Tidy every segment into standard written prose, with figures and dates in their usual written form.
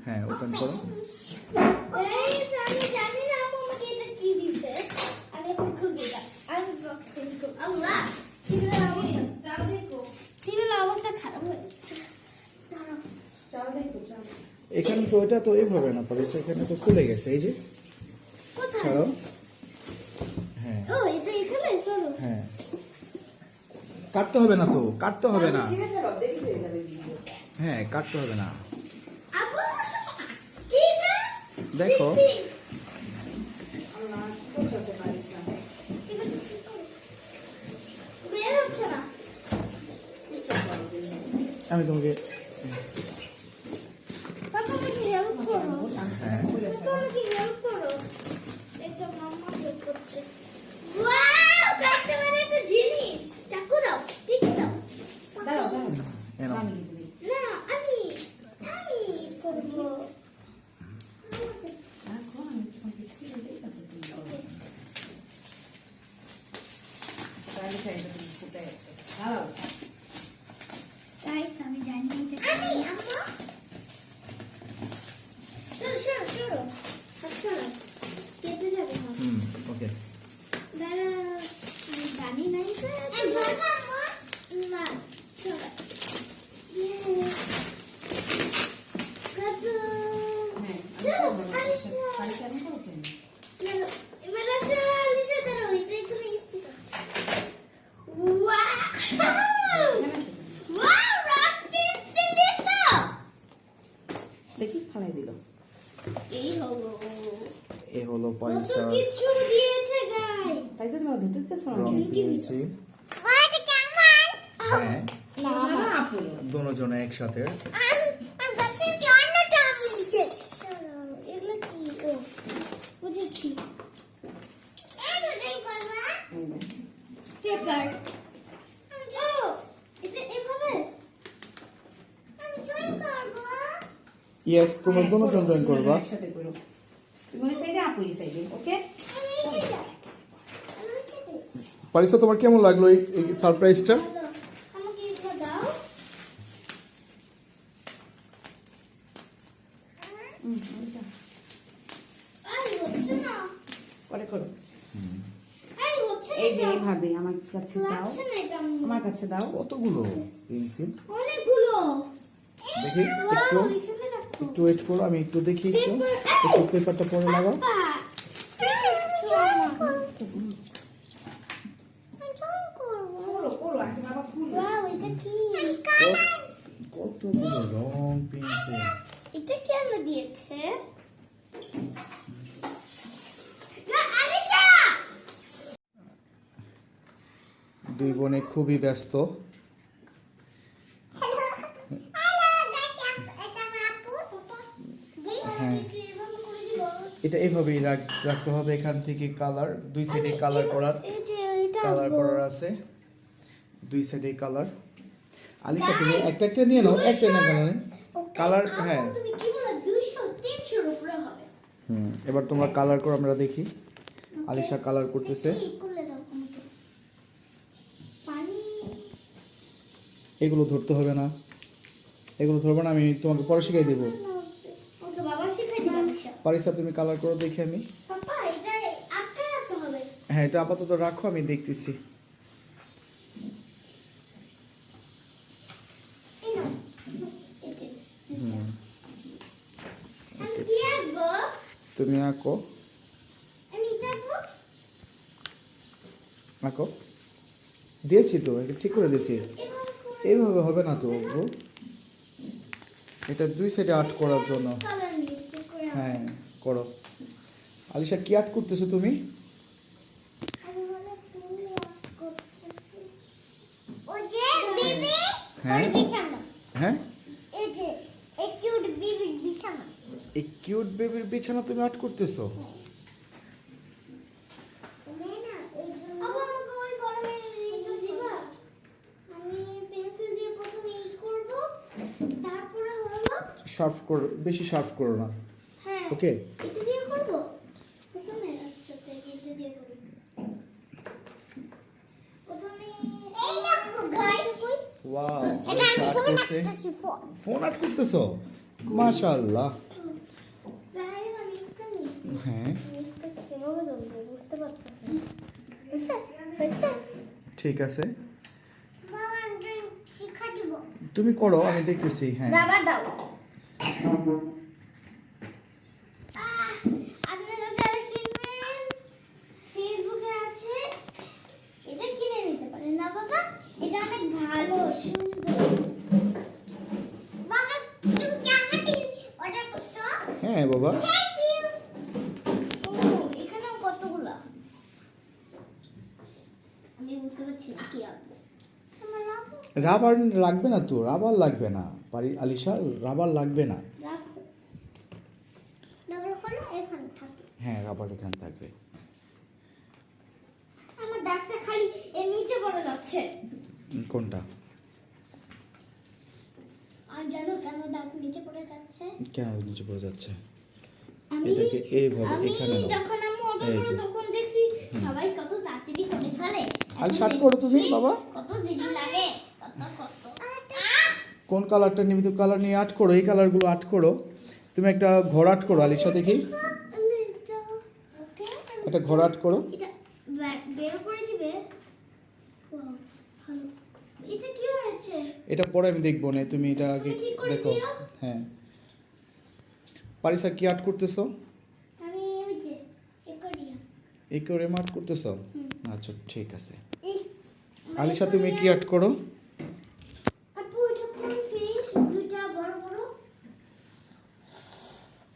হ্যাঁ ওপেন করো। আমি জানি না আম্মু আমাকে এটা কি দিতে। আমি এখন খুলবো এটা। আমি বক্স থেকে খুলবো। আল্লাহ টিভির অবস্থা খারাপ হয়ে যাচ্ছে। এখানে তো এটা তো এইভাবে না পারিস, এখানে তো খুলে গেছে এই যে। কোথায়? ছাড়ো। হ্যাঁ ও এটা এখানে চলো। হ্যাঁ, কাটতে হবে না তো, কাটতে হবে না। হ্যাঁ কাটতে হবে না। আপু কি না? দেখো বের হচ্ছে না। আমি তোমাকে পাপা আমাকে হেল্প করো। হ্যাঁ পাপা আমাকে হেল্প করো। এটা মাম্মা হেল্প করছে। ওয়াও কাটতে পারে তো জিনিস। চাকু দাও, ঠিক দাও। এনো। না আমি করবো। গাইস আমি জানি না এটা আমি আম্মা সরো আচ্ছা কেটে যাবে না ওকে। দাঁড়া আমি জানি না এটা না চলো এবার আসো আলিশা দাঁড়াও এটা এখানে ইস্তি দেখি ফালাই দিল। এই হলো এ হলো কত পয়সা, কিছু দিয়েছে গাই তাই যে তুমি ধুতে দিতেছো রং না? পেন্সিল। ওইটা কেমন হ্যাঁ না না আপু দোনোজনে একসাথে। আমি ভাবছি কি অন্যটা আছে এগুলো কি ও বুঝেছি এই দুটোই করবা পেপার ও এটা এভাবে আমি ড্রয়িং করব ইয়েস, তোমরা দোনোজন ড্রয়িং করবা। একসাথে করো। তুমি ওই সাইডে আপু এই সাইডে, ওকে? আমি এই ছেড়ে আমি ছেড়ে পারিসা তোমার কেমন লাগলো এই সারপ্রাইজটা? আমাকে এটা দাও ওইটা। আই হচ্ছে না পরে করো। আই হচ্ছে না এই যে এটা। এইভাবে আমার কাছে দাও, লাগছে না এটা আমার কাছে দাও। কতগুলো পেন্সিল অনেকগুলো দেখি, Wow, একটু এখানে রাখো। একটু ওয়েট করো, আমি একটু দেখি, একটু পেপারটা পরে লাগাও। বাবা, করো করো আগে বাবা খুলো। Wow, এটা কি? কতগুলো রং পেন্সিল। এটা কেন দিয়েছে? না, আলিশা! দুই বোনে খুবই ব্যস্ত। হ্যাঁ এটা এইভাবেই রাখতে হবে, এখান থেকে কালার দুই সাইডে কালার করার, এই যে এটা কালার আঁকবো। করার আছে দুই সাইডে কালার। আলিশা তুমি একটা একটা নিয়ে নাও, একটা না কালার কালার। আম্মু, হ্যাঁ তুমি কি বলো? 200, 300 র উপরে হবে। এবার তোমরা কালার করো, আমরা দেখি। আলিশা কালার করতেছে। এই করলে দাও আমাকে। পানি এগুলো ধরতে হবে না, এগুলো ধরবো না, আমি তোমাকে পরে শিখাই দেবো। ওকে বাবা শিখাই দিবে আলিশা। পারিসা তুমি কালার করো, দেখি আমি। পাপা এটা আটকায় রাখতে হবে। হ্যাঁ এটা আপাতত রাখো, আমি দেখতেছি। এই নাও। এতে। আমি কি আঁকবো? তুমি আঁকো, আমি এটা আঁকবো? আঁকো। দিয়েছি তো, এটা ঠিক করে দিয়েছি। এভাবে করে এইভাবে হবে না তো গো, এটা দুই সাইডে আর্ট করার জন্য। কালার মিক্স করে হ্যাঁ করো। আলিশা কি আর্ট করতেছো তুমি? আমি বলে তুমি আর্ট করছিস। ও যে বেবি হ্যাঁ। ওর বিছানা। হ্যাঁ এই যে এই কিউট বেবির বিছানা। এই কিউট বেবির বিছানা তুমি আর্ট করতেছো? তুমি না এই জন্য আবার আমাকে ওই গরমে এইটা দিবা। আমি পেন্সিল দিয়ে প্রথমে এই করব, তারপরে হলো শার্প করো, বেশি শার্প করো না। হ্যাঁ ওকে এটা দিয়ে করব। প্রথমে রাস্তাতে এটা দিয়ে করি। প্রথমে এই দেখো গাইস, ওয়াও, এটা আলিশা আমি আর্ট ফোন করছে। আঁকতেছি ফোন। ফোন আর্ট করতেছো? মাশাআল্লাহ। হ্যাঁ নিচটা কিভাবে ধরবো বুঝতে পারতেছি না। হয়েছে? হয়েছে? ঠিক আছে, বাবা ড্রয়িং শিখা দিব। তুমি করো, আমি দেখতেছি। হ্যাঁ রাবার দাও। আপনারা যারা কিনবেন ফেসবুকে আছে, এটা কিনে নিতে পারেন না বাবা, এটা অনেক ভালো সুন্দর। বাবা তুমি কি আমাকে অর্ডার করছো? হ্যাঁ বাবা, থ্যাংক ইউ। ও এখানেও কতগুলো, আমি বুঝতে পারছি না কি আঁকবো। আমার রাখো রাবার লাগবে না তো, রাবার লাগবে না আলিশা, রাবার লাগবে না। রাখো, ডাবল করো এখানে থাকে। হ্যাঁ রাবার এখানে থাকবে। আমার দাগটা খালি এর নিচে পড়ে যাচ্ছে। কোনটা? আর জানো কেন দাগ নিচে পড়ে যাচ্ছে? কেন নিচে পড়ে যাচ্ছে? আমি এটাকে এইভাবে আমি এখানে নাও। যখন আমি অর্ডার এই করি যে। তখন দেখছি সবাই কত তাড়াতাড়ি করে ফেলে। আর এখন শার্ট করো তুমি দেখছি বাবা। কত দেরি লাগে, কত কোন কালারটা নিবি? তো কালার নিয়ে আর্ট করো, এই কালারগুলো আর্ট করো। তুমি একটা ঘর আর্ট করো আলিশা, দেখি ওকে একটা ঘর আর্ট করো। এটা বের করে দিবে। Wow, ভালো। এটা কি হয়েছে? এটা পরে আমি দেখবো না, তুমি এটা আগে তুমি ঠিক করে দেখো। দিও। হ্যাঁ পারিসা, কি আর্ট করতেছো? আমি ওই যে একরিয়া এই করে আর্ট করতেছো? আচ্ছা ঠিক আছে। এই আলিশা তুমি কি আর্ট করো? আপু এটা কোন ফিশ? দুইটা বড় বড়।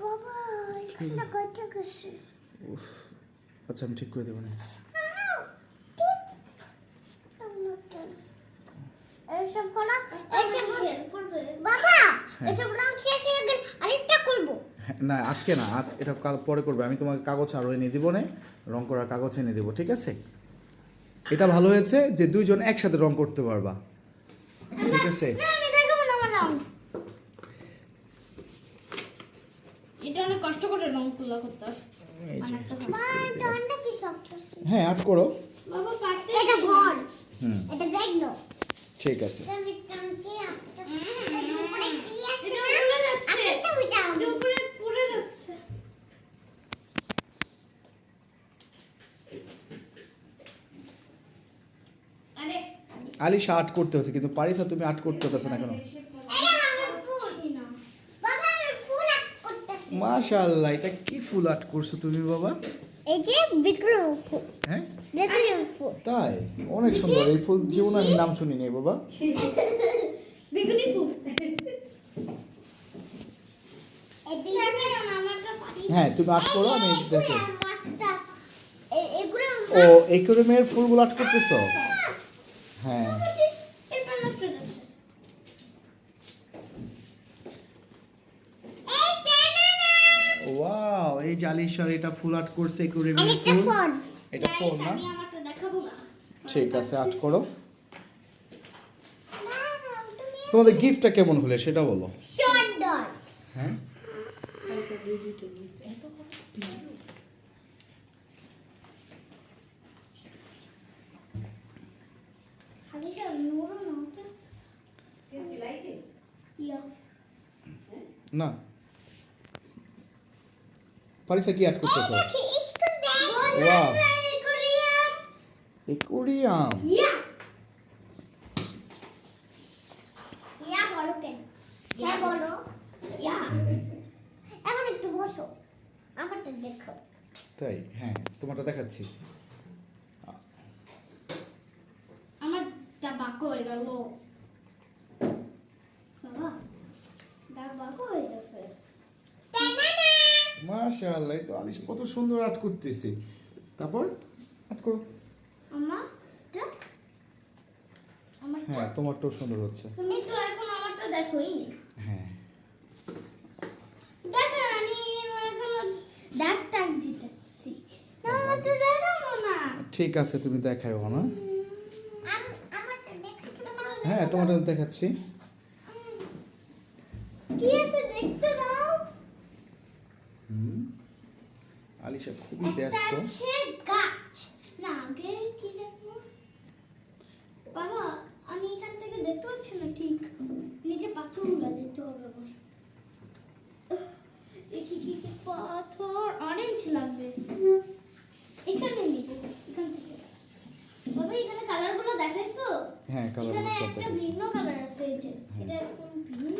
বাবা এখানটা কত গেছে। আচ্ছা আমি ঠিক করে দেবো না। এসব করা এসব করবে বাবা। এসব রং শেষ হয়ে গেল, আরেকটা করব। হ্যাঁ, না আজকে না, আজ এটা কাল পরে করবে। আমি তোমাকে কাগজ আরও এনে দিব না, রং করার কাগজ এনে দেবো, ঠিক আছে? এটা ভালো হয়েছে যে দুইজন একসাথে রং করতে পারবা, ঠিক আছে? না আমি দেখাবো না আমার রং। এটা অনেক কষ্ট করে রং তুলা করতে হয়। এই যে, ঠিক করে মা এটা দিলাম। অন্য কি শক্ত আছে। হ্যাঁ আর্ট করো। বাবা পারতে এটা ঘর, হুম এটা ব্যাগ নাও। ঠিক আছে। আমি টানকে আপটা এটা উপরে কি আছে না? আচ্ছা ওইটা এটা উপরে পড়ে যাচ্ছে। আরে আলিশা আর্ট করতে হচ্ছে, কিন্তু পারিসা তুমি আর্ট করতে হচ্ছে না কেন? আরে আমার ফুল না বাবা, আমার ফুল আঁক করতেছে। মাশাআল্লাহ, এটা কি ফুল আর্ট করছো তুমি বাবা? এই যে বিক্রম ফুল, হ্যাঁ বিক্রম ফুল, তাই অনেক সুন্দর। এই ফুল জীবনে আমি নাম শুনি নাই বাবা। বেগুনি ফুল। এই আমারটা পারি। হ্যাঁ তুমি আর্ট করো, আমি দেখি। এগুলো ও একুরিয়ামের ফুলগুলো আর্ট করতেছো? হ্যাঁ এটা নষ্ট হয়ে যাচ্ছে। ওয়াও, এই যে আলিশার এটা ফুল আর্ট করছে একুরিয়ামের ফুল। এটা ফোন না? আমি আমারটা দেখাবো না। ঠিক আছে আর্ট করো। তোমাদের গিফটটা কেমন হলে সেটা বলো। সুন্দর। হ্যাঁ হাবিশা নুরো না ওটা। ইয়া না পারিসা কি আর্ট করতেছো? দেখি স্কুল ব্যাগ। Wow. কোরিয়াম। একুরিয়াম। ইয়া ইয়া বলো কেন? ইয়া বলো। ইয়া এখন একটু বসো, আমারটা দেখো। তাই? হ্যাঁ তোমারটা দেখাচ্ছি। আমারটা বাঁকো হয়ে গেল বাবা, দাগ বাঁকো হয়ে গেছে। মাশাআল্লাহ, এই তো আলিশা কত সুন্দর আর্ট করতেছে। তারপর আর্ট করো। আমারটা হ্যাঁ তোমারটাও সুন্দর হচ্ছে। তুমি তো এখন আমারটা দেখোই নি। হ্যাঁ দেখো আমি এখন দাগ টাগ দিতেছি না, আমার তো দেখাবো না। ঠিক আছে তুমি দেখাও না। আমারটা দেখতে হ্যাঁ তোমারটা দেখাচ্ছি। কি আছে দেখতে দাও। আলিশা খুবই একটা ব্যস্ত। আছে গাছ না, আগে কি লিখবো বাবা? আমি এখান থেকে দেখতে পাচ্ছি না ঠিক, নিচে পাথরগুলো দেখতে হবে আমার। দেখি কি কি পাথর, অরেঞ্জ কিছু লাগবে। এখানে নিব, এখান থেকে। বাবা এখানে কালারগুলো দেখাইছো? হ্যাঁ, কালারগুলো এখানে সব একটা দেখাইছি। ভিন্ন কালার আছে এই যে। এটা একদম ভিন্ন